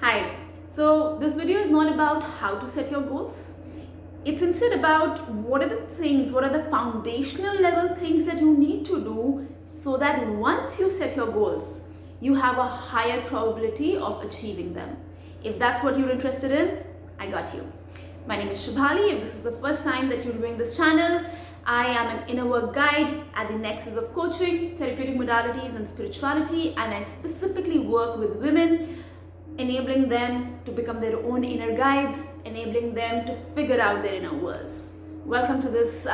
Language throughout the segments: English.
Hi. So this video is not about how to set your goals. It's instead about what are the foundational level things that you need to do so that once you set your goals, you have a higher probability of achieving them. If that's what you're interested in, I got you. My name is Shubhali. If this is the first time that you're viewing this channel, I am an inner work guide at the nexus of coaching, therapeutic modalities, and spirituality, and I specifically work with women, enabling them to become their own inner guides, enabling them to figure out their inner worlds. Welcome to this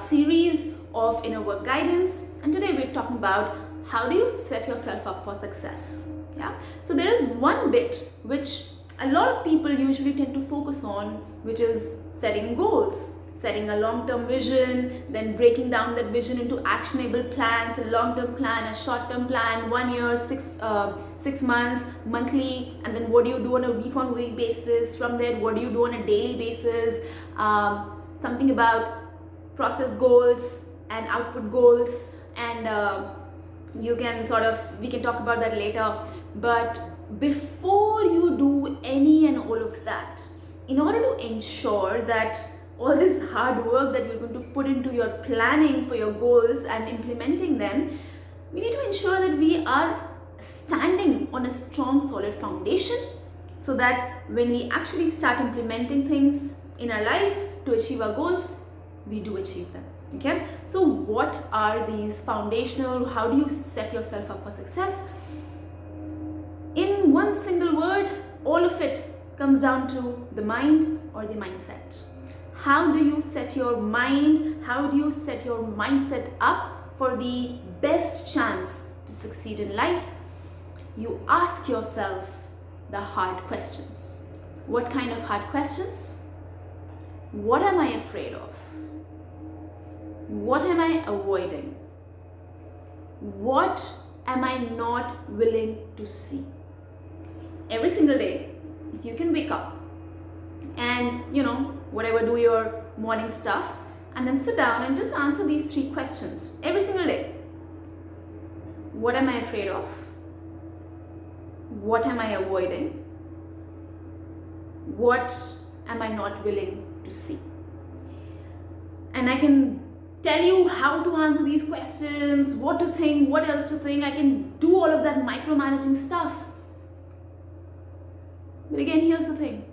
series of inner work guidance, and today we're talking about how do you set yourself up for success. Yeah, so there is one bit which a lot of people usually tend to focus on, which is setting goals, setting a long-term vision, then breaking down that vision into actionable plans, a long-term plan, a short-term plan, 1 year, 6 months, monthly, and then what do you do on a week-on-week basis? From there, what do you do on a daily basis? Something about process goals and output goals, and we can talk about that later. But before you do any and all of that, in order to ensure that all this hard work that you're going to put into your planning for your goals and implementing them, we need to ensure that we are standing on a strong, solid foundation so that when we actually start implementing things in our life to achieve our goals, we do achieve them. Okay, so what are these foundational, how do you set yourself up for success? In one single word, all of it comes down to the mind or the mindset. How do you set your mind, how do you set your mindset up for the best chance to succeed in life? You ask yourself the hard questions. What kind of hard questions? What am I afraid of? What am I avoiding? What am I not willing to see? Every single day, if you can wake up and whatever, do your morning stuff, and then sit down and just answer these 3 questions every single day. What am I afraid of? What am I avoiding? What am I not willing to see? And I can tell you how to answer these questions, what to think, what else to think. I can do all of that micromanaging stuff. But again, here's the thing.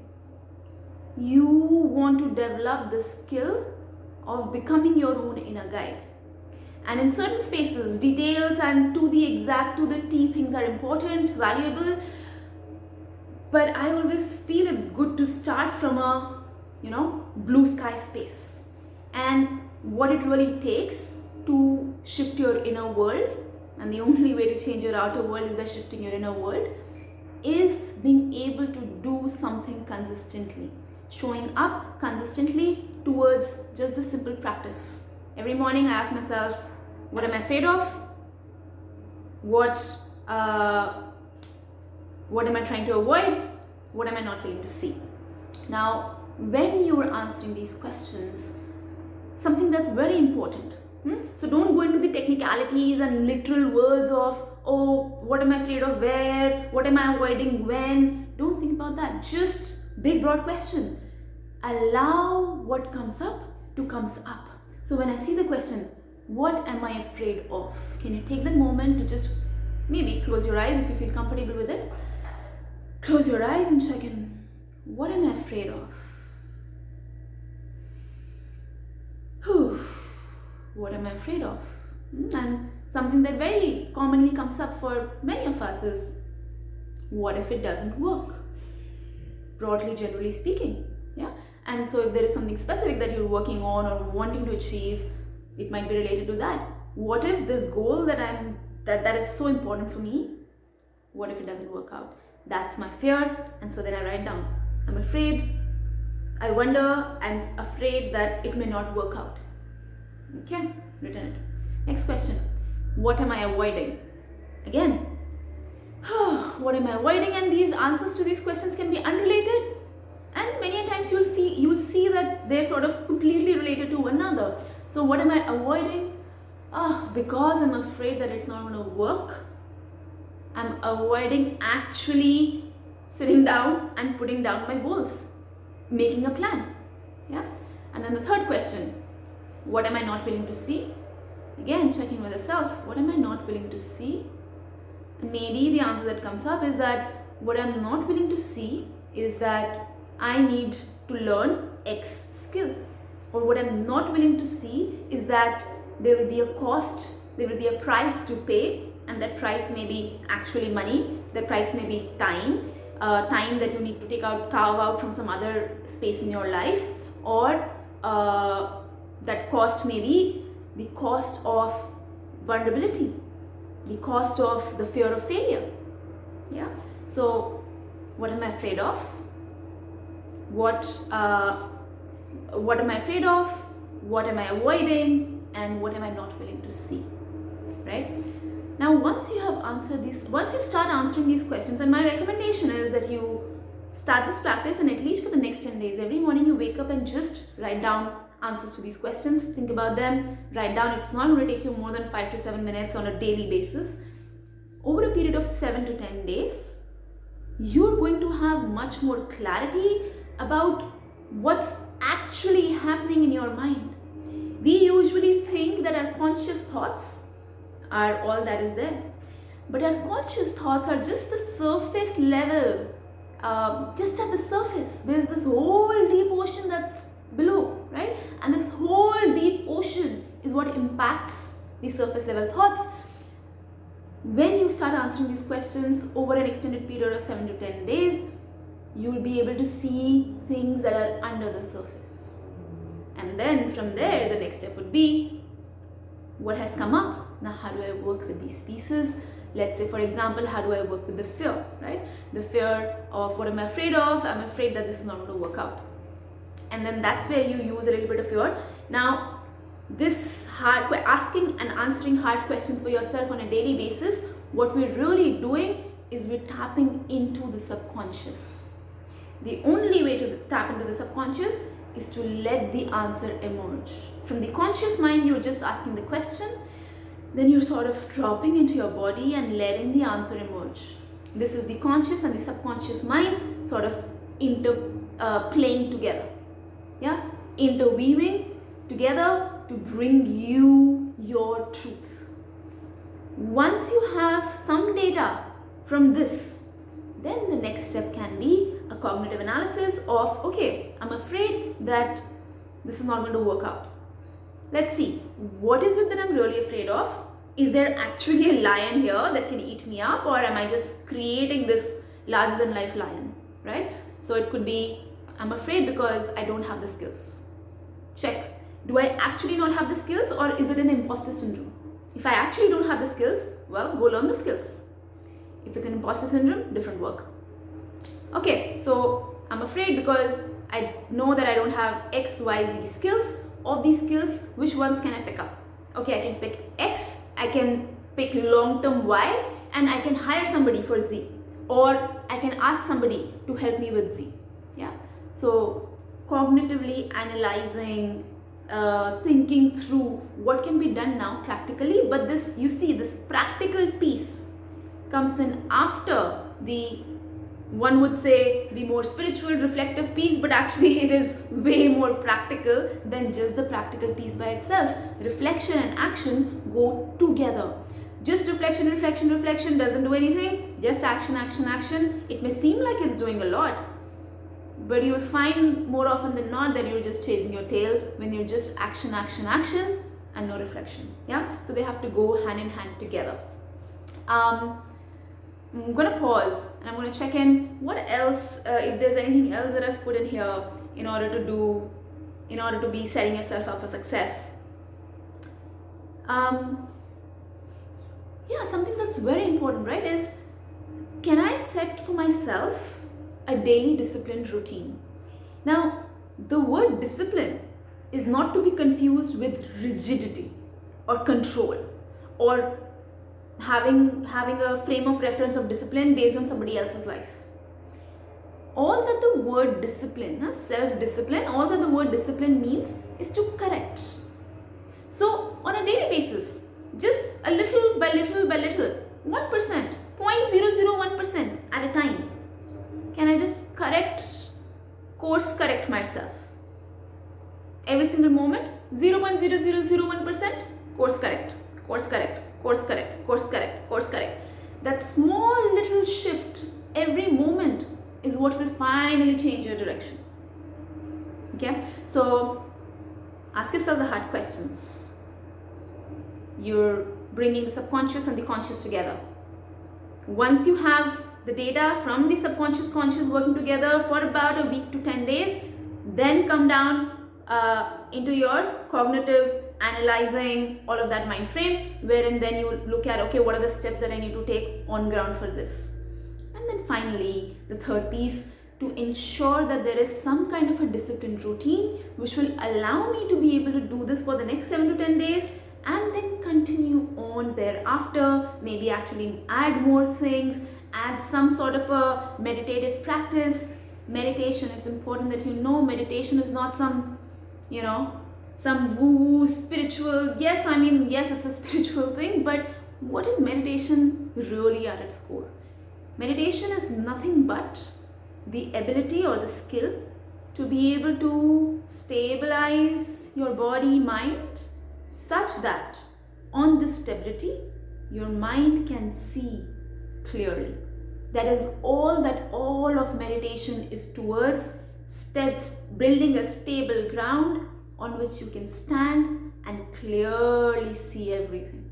You want to develop the skill of becoming your own inner guide. And in certain spaces, details and to the T things are important, valuable. But I always feel it's good to start from a, blue sky space. And what it really takes to shift your inner world, and the only way to change your outer world is by shifting your inner world, is being able to do something consistently, showing up consistently towards just the simple practice. Every morning I ask myself, what am I afraid of? What am I trying to avoid? What am I not willing to see? Now, when you are answering these questions, something that's very important. So don't go into the technicalities and literal words of, oh, what am I afraid of where? What am I avoiding when? Don't think about that. Just big, broad question. Allow what comes up to comes up. So when I see the question, what am I afraid of? Can you take that moment to just maybe close your eyes if you feel comfortable with it? Close your eyes and check in. What am I afraid of? What am I afraid of? And something that very commonly comes up for many of us is, what if it doesn't work? Broadly, generally speaking. Yeah. And so if there is something specific that you're working on or wanting to achieve, it might be related to that. What if this goal that is so important for me, what if it doesn't work out? That's my fear. And so then I write down, I'm afraid, I wonder, I'm afraid that it may not work out. Okay, written it. Next question, what am I avoiding? Again, what am I avoiding? And these answers to these questions can be unrelated, and many times you'll see that they're sort of completely related to one another. So what am I avoiding? Because I'm afraid that it's not going to work, I'm avoiding actually sitting down and putting down my goals, making a plan. Yeah. And then the third question, what am I not willing to see? Again, checking with yourself, what am I not willing to see? And maybe the answer that comes up is that what I'm not willing to see is that I need to learn X skill. Or what I'm not willing to see is that there will be a cost, there will be a price to pay, and that price may be actually money, that price may be time, time that you need to carve out from some other space in your life, or that cost may be the cost of vulnerability, the cost of the fear of failure. Yeah. So what am I afraid of? What am I afraid of? What am I avoiding? And what am I not willing to see? Right? Now, once you start answering these questions, and my recommendation is that you start this practice, and at least for the next 10 days, every morning you wake up and just write down answers to these questions, think about them, write down. It's not going to take you more than 5 to 7 minutes on a daily basis. Over a period of 7 to 10 days, you're going to have much more clarity about what's actually happening in your mind. We usually think that our conscious thoughts are all that is there, but our conscious thoughts are just the surface level, just at the surface. There's this whole deep ocean that's below, right? And this whole deep ocean is what impacts the surface level thoughts. When you start answering these questions over an extended period of 7 to 10 days, you'll be able to see things that are under the surface. And then from there, the next step would be, what has come up? Now, how do I work with these pieces? Let's say, for example, how do I work with the fear, right? The fear of what am I afraid of? I'm afraid that this is not going to work out. And then that's where you use a little bit of fear. Now, this asking and answering hard questions for yourself on a daily basis, what we're really doing is we're tapping into the subconscious. The only way to tap into the subconscious is to let the answer emerge. From the conscious mind, you're just asking the question, then you're sort of dropping into your body and letting the answer emerge. This is the conscious and the subconscious mind sort of playing together. Yeah, interweaving together to bring you your truth. Once you have some data from this, then the next step can be a cognitive analysis of, okay, I'm afraid that this is not going to work out. Let's see, what is it that I'm really afraid of? Is there actually a lion here that can eat me up, or am I just creating this larger than life lion, right? So it could be, I'm afraid because I don't have the skills. Check. Do I actually not have the skills, or is it an imposter syndrome? If I actually don't have the skills, well, go learn the skills. If it's an imposter syndrome, different work. Okay, so I'm afraid because I know that I don't have X, Y, Z skills. Of these skills, which ones can I pick up? Okay, I can pick X, I can pick long-term Y, and I can hire somebody for Z. Or I can ask somebody to help me with Z. Yeah. So cognitively analyzing, thinking through what can be done now practically, but this, you see, this practical piece comes in after the, one would say, the more spiritual, reflective piece, but actually it is way more practical than just the practical piece by itself. Reflection and action go together. Just reflection doesn't do anything. Just action. It may seem like it's doing a lot, but you'll find more often than not that you're just chasing your tail when you're just action and no reflection. Yeah, so they have to go hand in hand together. I'm going to pause and I'm going to check in what else, if there's anything else that I've put in here in order to be setting yourself up for success. Yeah, something that's very important, right, is, can I set for myself a daily disciplined routine? Now, the word discipline is not to be confused with rigidity or control, or having a frame of reference of discipline based on somebody else's life. All that the word discipline, self-discipline, all that the word discipline means is to correct. So on a daily basis, just a little by little, 1%, 0.001% at a time. course correct myself. Every single moment, 0.0001% course correct, course correct, course correct, course correct, course correct. That small little shift every moment is what will finally change your direction. Okay, so ask yourself the hard questions. You're bringing the subconscious and the conscious together. Once you have the data from the subconscious conscious working together for about a week to 10 days, then come down into your cognitive analyzing, all of that mind frame, wherein then you look at, okay, what are the steps that I need to take on ground for this. And then finally, the third piece, to ensure that there is some kind of a disciplined routine which will allow me to be able to do this for the next 7 to 10 days and then continue on thereafter, maybe actually add more things, add some sort of a meditative practice. Meditation, it's important that you know meditation is not some, some woo-woo spiritual, yes, it's a spiritual thing, but what is meditation really at its core? Meditation is nothing but the ability or the skill to be able to stabilize your body, mind, such that on this stability, your mind can see clearly. That is all that all of meditation is towards, steps, building a stable ground on which you can stand and clearly see everything.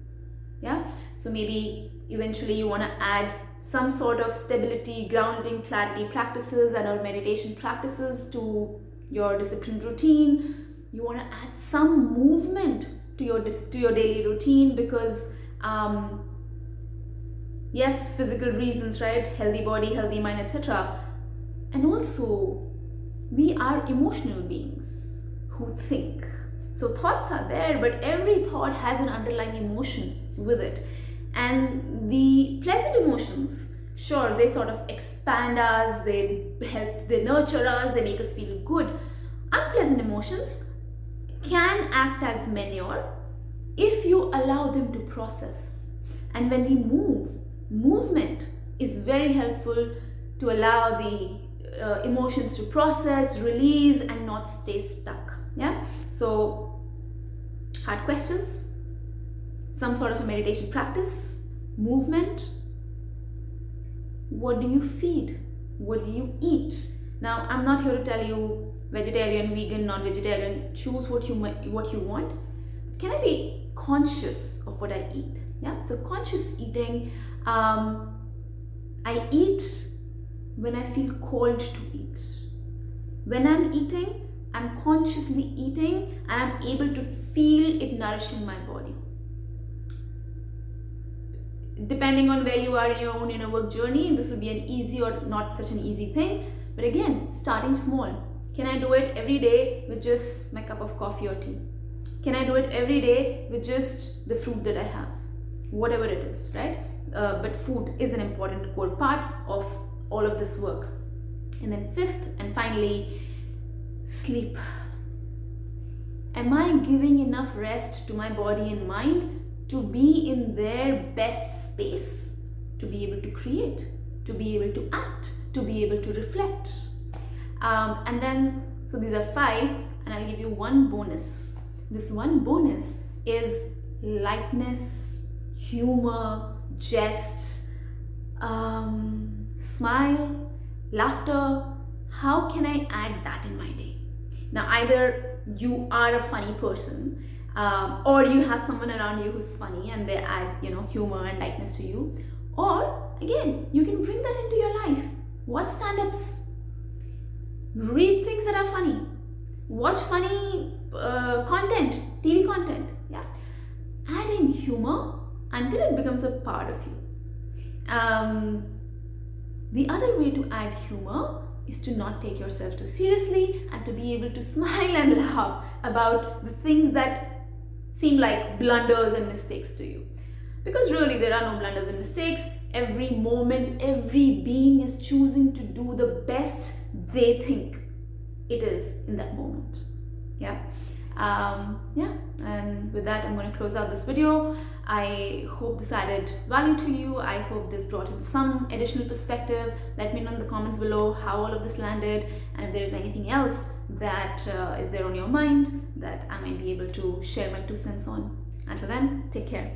Yeah, so maybe eventually you want to add some sort of stability, grounding, clarity practices and or meditation practices to your disciplined routine. You want to add some movement to your daily routine because yes, physical reasons, right? Healthy body, healthy mind, etc. And also, we are emotional beings who think. So thoughts are there, but every thought has an underlying emotion with it. And the pleasant emotions, sure, they sort of expand us, they help, they nurture us, they make us feel good. Unpleasant emotions can act as manure if you allow them to process. And when we move, movement is very helpful to allow the emotions to process, release, and not stay stuck. Yeah. So, hard questions, some sort of a meditation practice, movement. What do you feed? What do you eat? Now, I'm not here to tell you vegetarian, vegan, non-vegetarian. Choose what you want. Can I be conscious of what I eat? Yeah. So conscious eating. I eat when I feel called to eat. When I'm eating, I'm consciously eating and I'm able to feel it nourishing my body. Depending on where you are in your own work journey, this will be an easy or not such an easy thing. But again, starting small. Can I do it every day with just my cup of coffee or tea? Can I do it every day with just the fruit that I have? Whatever it is, right? But food is an important core part of all of this work. And then fifth and finally, sleep. Am I giving enough rest to my body and mind to be in their best space, to be able to create, to be able to act, to be able to reflect? And then, so these are 5, and I'll give you one bonus. This one bonus is lightness, humor, jest, smile, laughter. How can I add that in my day? Now, either you are a funny person, or you have someone around you who's funny and they add, humor and lightness to you. Or again, you can bring that into your life. Watch stand-ups, read things that are funny, watch funny content, TV content. Yeah, add in humor until it becomes a part of you. The other way to add humor is to not take yourself too seriously and to be able to smile and laugh about the things that seem like blunders and mistakes to you. Because really, there are no blunders and mistakes. Every moment, every being is choosing to do the best they think it is in that moment. Yeah. Yeah, and with that, I'm going to close out this video. I hope this added value to you. I hope this brought in some additional perspective. Let me know in the comments below how all of this landed, and if there is anything else that is there on your mind that I might be able to share my 2 cents on. Until then, take care.